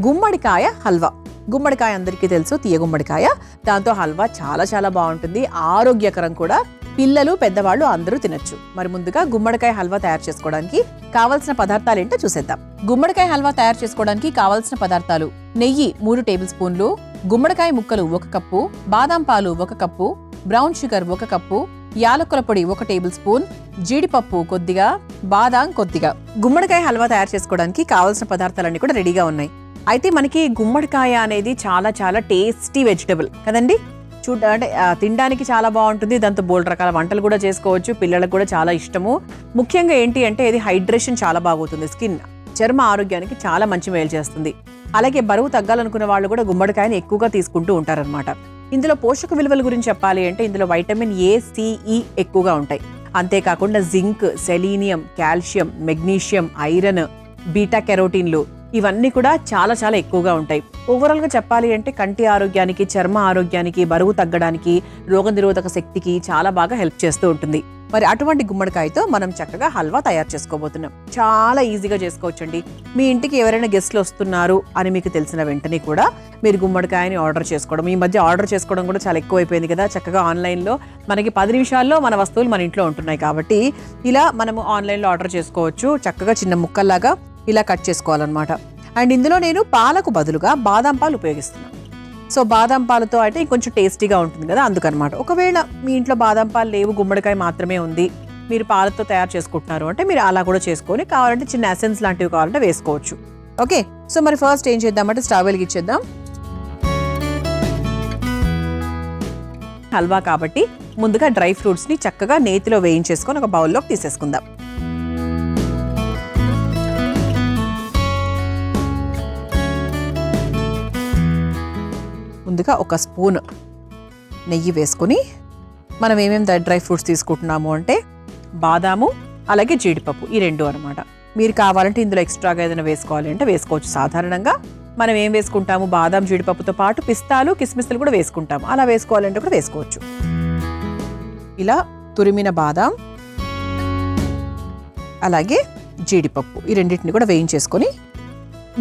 గుమ్మడికాయ హల్వా. గుమ్మడికాయ అందరికీ తెలుసు, తీయ గుమ్మడికాయ. దాంతో హల్వా చాలా చాలా బాగుంటుంది, ఆరోగ్యకరం కూడా. పిల్లలు పెద్దవాళ్ళు అందరూ తినొచ్చు. మరి ముందుగా గుమ్మడికాయ హల్వా తయారు చేసుకోవడానికి కావాల్సిన పదార్థాలు ఏంటో చూసేద్దాం. గుమ్మడికాయ హల్వా తయారు చేసుకోవడానికి కావాల్సిన పదార్థాలు: నెయ్యి 3 టేబుల్ స్పూన్లు, గుమ్మడికాయ ముక్కలు 1 కప్పు, బాదాం పాలు 1 కప్పు, బ్రౌన్ షుగర్ 1 కప్పు, యాలకుల పొడి 1 టేబుల్ స్పూన్, జీడిపప్పు కొద్దిగా, బాదాం కొద్దిగా. గుమ్మడికాయ హల్వా తయారు చేసుకోవడానికి కావాల్సిన పదార్థాలన్నీ కూడా రెడీగా ఉన్నాయి. అయితే మనకి గుమ్మడికాయ అనేది చాలా చాలా టేస్టీ వెజిటబుల్ కదండి. అంటే తినడానికి చాలా బాగుంటుంది. దాంతో బోల్డ్ రకాల వంటలు కూడా చేసుకోవచ్చు. పిల్లలకు కూడా చాలా ఇష్టము. ముఖ్యంగా ఏంటి అంటే ఇది హైడ్రేషన్ చాలా బాగుతుంది, స్కిన్ చర్మ ఆరోగ్యానికి చాలా మంచి మేలు చేస్తుంది. అలాగే బరువు తగ్గాలనుకునే వాళ్ళు కూడా గుమ్మడికాయని ఎక్కువగా తీసుకుంటూ ఉంటారనమాట. ఇందులో పోషక విలువల గురించి చెప్పాలి అంటే ఇందులో వైటమిన్ ఏ, సిఈ ఎక్కువగా ఉంటాయి. అంతేకాకుండా zinc, selenium, calcium, magnesium, iron, beta కెరోటిన్లు ఇవన్నీ కూడా చాలా చాలా ఎక్కువగా ఉంటాయి. ఓవరాల్ గా చెప్పాలి అంటే కంటి ఆరోగ్యానికి, చర్మ ఆరోగ్యానికి, బరువు తగ్గడానికి, రోగనిరోధక శక్తికి చాలా బాగా హెల్ప్ చేస్తూ ఉంటుంది. మరి అటువంటి గుమ్మడికాయతో మనం చక్కగా హల్వా తయారు చేసుకోబోతున్నాం. చాలా ఈజీగా చేసుకోవచ్చండి. మీ ఇంటికి ఎవరైనా గెస్ట్లు వస్తున్నారు అని మీకు తెలిసిన వెంటనే కూడా మీరు గుమ్మడికాయని ఆర్డర్ చేసుకోవడం. ఈ మధ్య ఆర్డర్ చేసుకోవడం కూడా చాలా ఎక్కువైపోయింది కదా. చక్కగా ఆన్లైన్లో మనకి 10 నిమిషాల్లో మన వస్తువులు మన ఇంట్లో ఉంటున్నాయి కాబట్టి ఇలా మనము ఆన్లైన్లో ఆర్డర్ చేసుకోవచ్చు. చక్కగా చిన్న ముక్కల్లాగా ఇలా కట్ చేసుకోవాలన్నమాట. అండ్ ఇందులో నేను పాలకు బదులుగా బాదాం పాలు ఉపయోగిస్తున్నాను. సో బాదాం పాలతో అయితే ఇంకొంచెం టేస్టీగా ఉంటుంది కదా, అందుకనమాట. ఒకవేళ మీ ఇంట్లో బాదాం పాలు లేవు, గుమ్మడికాయ మాత్రమే ఉంది, మీరు పాలతో తయారు చేసుకుంటున్నారు అంటే మీరు అలా కూడా చేసుకొని, కావాలంటే చిన్న ఎసెన్స్ లాంటివి కావాలంటే వేసుకోవచ్చు. ఓకే, సో మరి ఫస్ట్ ఏం చేద్దామంటే స్టవ్ వెలిగించేద్దాం. హల్వా కాబట్టి ముందుగా డ్రై ఫ్రూట్స్ని చక్కగా నేతిలో వేయించేసుకొని ఒక బౌల్లోకి తీసేసుకుందాం. ముందుగా 1 స్పూన్ నెయ్యి వేసుకొని మనం ఏమేమి డ్రై ఫ్రూట్స్ తీసుకుంటున్నాము అంటే బాదాము అలాగే జీడిపప్పు, ఈ 2 అనమాట. మీరు కావాలంటే ఇందులో ఎక్స్ట్రాగా ఏదైనా వేసుకోవాలి అంటే వేసుకోవచ్చు. సాధారణంగా మనం ఏం వేసుకుంటాము, బాదాం జీడిపప్పుతో పాటు పిస్తాలు, కిస్మిస్లు కూడా వేసుకుంటాము. అలా వేసుకోవాలంటే కూడా వేసుకోవచ్చు. ఇలా తురిమిన బాదాం అలాగే జీడిపప్పు ఈ రెండింటిని కూడా వేయించేసుకొని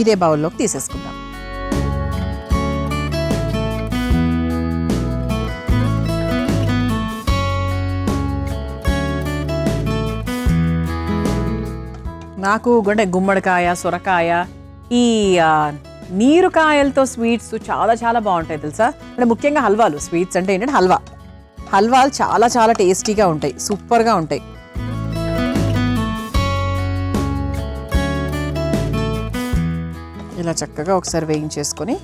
ఇదే బౌల్లోకి తీసేసుకుందాం. నాకు గుమ్మడికాయ, సొరకాయ, ఈ నీరుకాయలతో స్వీట్స్ చాలా చాలా బాగుంటాయి తెలుసా. అంటే ముఖ్యంగా హల్వాలు, స్వీట్స్ అంటే ఏంటంటే హల్వాలు చాలా చాలా టేస్టీగా ఉంటాయి, సూపర్గా ఉంటాయి. ఇలా చక్కగా ఒకసారి వేయించేసుకొని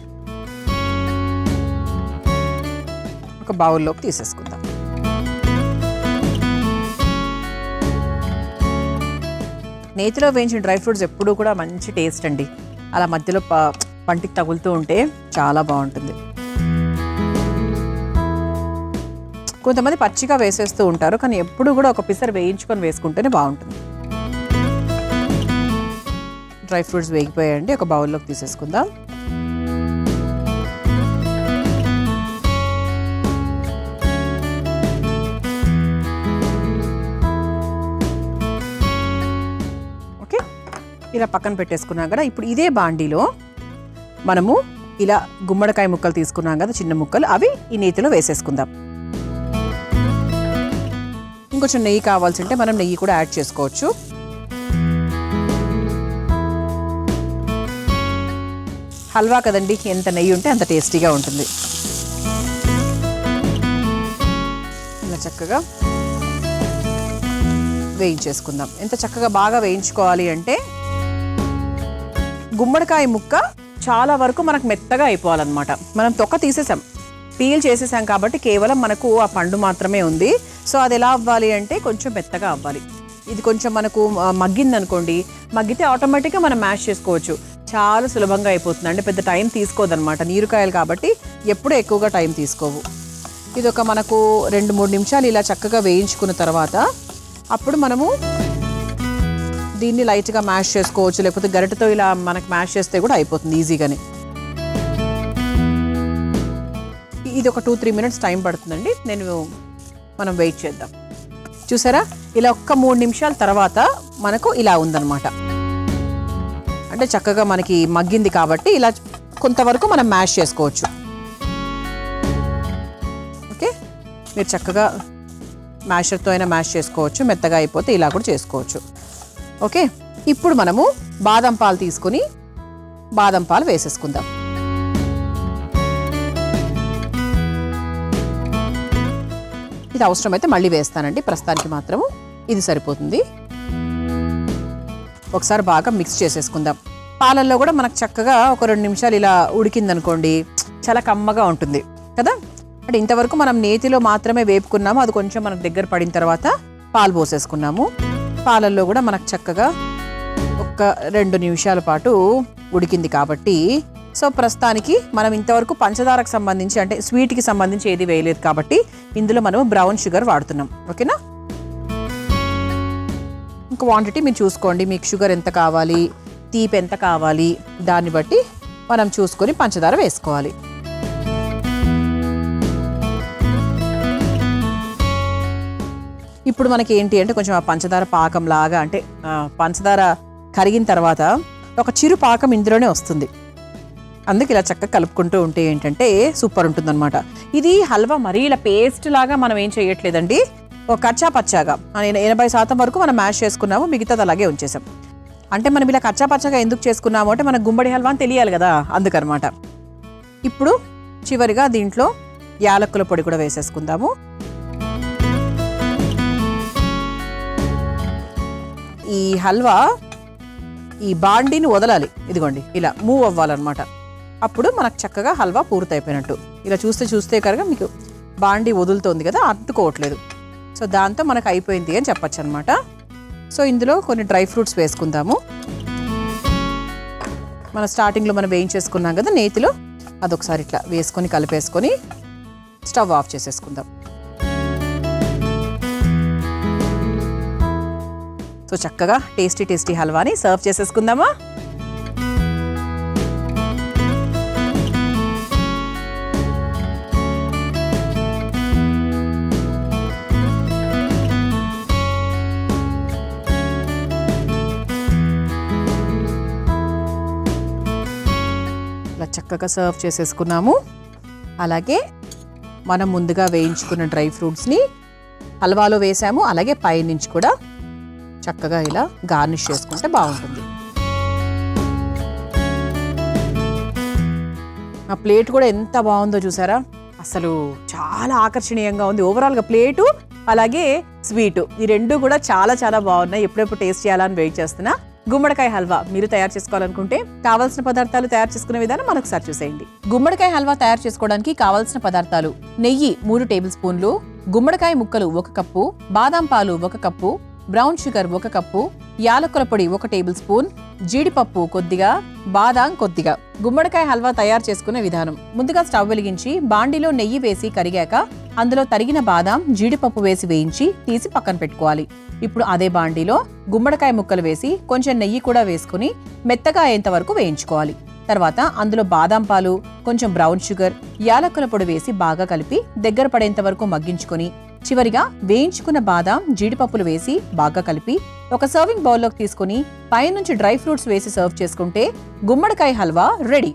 ఒక బౌల్లోకి తీసేసుకుందాం. నేతిలో వేయించిన డ్రై ఫ్రూట్స్ ఎప్పుడూ కూడా మంచి టేస్ట్ అండి. అలా మధ్యలో పంటికి తగులుతూ ఉంటే చాలా బాగుంటుంది. కొంతమంది పచ్చిగా వేసేస్తూ ఉంటారు, కానీ ఎప్పుడు కూడా ఒక పిసర్ వేయించుకొని వేసుకుంటేనే బాగుంటుంది. డ్రై ఫ్రూట్స్ వేగిపోయాయండి, ఒక బౌల్లోకి తీసేసుకుందాం. ఇలా పక్కన పెట్టేసుకున్నాం కదా. ఇప్పుడు ఇదే బాండీలో మనము ఇలా గుమ్మడికాయ ముక్కలు తీసుకున్నాం కదా, చిన్న ముక్కలు, అవి ఈ నేతిలో వేసేసుకుందాం. ఇంకొంచెం నెయ్యి కావాల్సి ఉంటే మనం నెయ్యి కూడా యాడ్ చేసుకోవచ్చు. హల్వా కదండి, ఎంత నెయ్యి ఉంటే అంత టేస్టీగా ఉంటుంది. ఇలా చక్కగా వేయించేసుకుందాం. ఎంత చక్కగా బాగా వేయించుకోవాలి అంటే గుమ్మడికాయ ముక్క చాలా వరకు మనకు మెత్తగా అయిపోవాలన్నమాట. మనం తొక్క తీసేసాం, పీల్ చేసేసాం కాబట్టి కేవలం మనకు ఆ పండు మాత్రమే ఉంది. సో అది ఎలా అవ్వాలి అంటే కొంచెం మెత్తగా అవ్వాలి. ఇది కొంచెం మనకు మగ్గిందనుకోండి, మగ్గితే ఆటోమేటిక్గా మనం మ్యాష్ చేసుకోవచ్చు. చాలా సులభంగా అయిపోతుంది, అంటే పెద్ద టైం తీసుకోదన్నమాట. నీరుకాయలు కాబట్టి ఎప్పుడూ ఎక్కువగా టైం తీసుకోవు. ఇది ఒక మనకు 2-3 నిమిషాలు ఇలా చక్కగా వేయించుకున్న తర్వాత అప్పుడు మనము దీన్ని లైట్గా మ్యాష్ చేసుకోవచ్చు, లేకపోతే గరిటెతో ఇలా మనకు మ్యాష్ చేస్తే కూడా అయిపోతుంది ఈజీగానే. ఇది ఒక 2-3 మినిట్స్ టైం పడుతుందండి. మనం వెయిట్ చేద్దాం. చూసారా, ఇలా ఒక్క 3 నిమిషాల తర్వాత మనకు ఇలా ఉందన్నమాట. అంటే చక్కగా మనకి మగ్గింది కాబట్టి ఇలా కొంతవరకు మనం మ్యాష్ చేసుకోవచ్చు. ఓకే, మీరు చక్కగా మ్యాషర్తో అయినా మ్యాష్ చేసుకోవచ్చు, మెత్తగా అయిపోతే ఇలా కూడా చేసుకోవచ్చు. ఓకే, ఇప్పుడు మనము బాదం పాలు తీసుకొని బాదం పాలు వేసేసుకుందాం. ఇది అవసరమైతే మళ్ళీ వేస్తానండి, ప్రస్తుతానికి మాత్రము ఇది సరిపోతుంది. ఒకసారి బాగా మిక్స్ చేసేసుకుందాం. పాలల్లో కూడా మనకు చక్కగా ఒక 2 నిమిషాలు ఇలా ఉడికిందనుకోండి, చాలా కమ్మగా ఉంటుంది కదా. అంటే ఇంతవరకు మనం నేతిలో మాత్రమే వేపుకున్నాము, అది కొంచెం మనకు దగ్గర పడిన తర్వాత పాలు పోసేసుకున్నాము. పాలల్లో కూడా మనకు చక్కగా ఒక 2 నిమిషాల పాటు ఉడికింది కాబట్టి, సో ప్రస్తుతానికి మనం ఇంతవరకు పంచదారకు సంబంధించి అంటే స్వీట్కి సంబంధించి ఏది వేయలేదు కాబట్టి ఇందులో మనం బ్రౌన్ షుగర్ వాడుతున్నాం. ఓకేనా, క్వాంటిటీ మీరు చూసుకోండి, మీకు షుగర్ ఎంత కావాలి, తీపి ఎంత కావాలి, దాన్ని బట్టి మనం చూసుకొని పంచదార వేసుకోవాలి. ఇప్పుడు మనకి ఏంటి అంటే కొంచెం ఆ పంచదార పాకం లాగా, అంటే పంచదార కరిగిన తర్వాత ఒక చిరు పాకం ఇందులోనే వస్తుంది. అందుకే ఇలా చక్కగా కలుపుకుంటూ ఉంటే ఏంటంటే సూపర్ ఉంటుందన్నమాట. ఇది హల్వా మరీ ఇలా పేస్ట్ లాగా మనం ఏం చేయట్లేదండి, ఒక కచ్చా పచ్చాగా 80% వరకు మనం మ్యాష్ చేసుకున్నాము, మిగతాది అలాగే ఉంచేసాం. అంటే మనం ఇలా కచ్చా పచ్చాగా ఎందుకు చేసుకున్నాము అంటే మనకు గుమ్మడి హల్వా అని తెలియాలి కదా, అందుకనమాట. ఇప్పుడు చివరిగా దీంట్లో యాలక్కుల పొడి కూడా వేసేసుకుందాము. ఈ హల్వా ఈ బాండీని వదలాలి, ఇదిగోండి ఇలా మూవ్ అవ్వాలన్నమాట. అప్పుడు మనకు చక్కగా హల్వా పూర్తయిపోయినట్టు. ఇలా చూస్తే కనుక మీకు బాండీ వదులుతోంది కదా, అంటుకోవట్లేదు. సో దాంతో మనకు అయిపోయింది అని చెప్పచ్చు అనమాట. సో ఇందులో కొన్ని డ్రై ఫ్రూట్స్ వేసుకుందాము. మన స్టార్టింగ్లో మనం వేయించేసుకున్నాం కదా నేతిలో, అదొకసారి ఇట్లా వేసుకొని కలిపేసుకొని స్టవ్ ఆఫ్ చేసేసుకుందాం. సో చక్కగా టేస్టీ హల్వాని సర్వ్ చేసేసుకుందామా. చక్కగా సర్వ్ చేసేసుకున్నాము. అలాగే మనం ముందుగా వేయించుకున్న డ్రై ఫ్రూట్స్ని హల్వాలో వేసాము. అలాగే పైనుంచి కూడా చక్కగా ఇలా గార్నిష్ చేసుకుంటే బాగుంటుంది. ఆ ప్లేట్ కూడా ఎంత బాగుందో చూసారా, అసలు చాలా ఆకర్షణీయంగా ఉంది. ఓవరాల్గా ప్లేటు అలాగే స్వీటు ఈ రెండు కూడా చాలా బాగున్నాయి. ఎప్పుడెప్పుడు టేస్ట్ చేయాలని వెయిట్ చేస్తున్నా. గుమ్మడికాయ హల్వా మీరు తయారు చేసుకోవాలనుకుంటే కావాల్సిన పదార్థాలు తయారు చేసుకునే విధానం మనొకసారి చూసేయండి. గుమ్మడికాయ హల్వా తయారు చేసుకోవడానికి కావాల్సిన పదార్థాలు: నెయ్యి 3 టేబుల్ స్పూన్లు, గుమ్మడికాయ ముక్కలు 1 కప్పు, బాదాం పాలు 1 కప్పు, బ్రౌన్ షుగర్ 1 కప్పు, యాలకుల పొడి 1 టేబుల్ స్పూన్, జీడిపప్పు కొద్దిగా, బాదాం కొద్దిగా. గుమ్మడికాయ హల్వా తయారు చేసుకునే విధానం: ముందుగా స్టవ్ వెలిగించి బాండిలో నెయ్యి వేసి కరిగాక అందులో తరిగిన బాదాం, జీడిపప్పు వేసి వేయించి తీసి పక్కన పెట్టుకోవాలి. ఇప్పుడు అదే బాండిలో గుమ్మడికాయ ముక్కలు వేసి కొంచెం నెయ్యి కూడా వేసుకుని మెత్తగా అయ్యేంత వరకు వేయించుకోవాలి. తర్వాత అందులో బాదాం పాలు, కొంచెం బ్రౌన్ షుగర్, యాలకుల పొడి వేసి బాగా కలిపి దగ్గర పడేంత వరకు మగ్గించుకొని చివరిగా వేయించుకున్న బాదాం, జీడిపప్పులు వేసి బాగా కలిపి ఒక సర్వింగ్ బౌల్లోకి తీసుకుని పైనుంచి డ్రై ఫ్రూట్స్ వేసి సర్వ్ చేసుకుంటే గుమ్మడికాయ హల్వా రెడీ.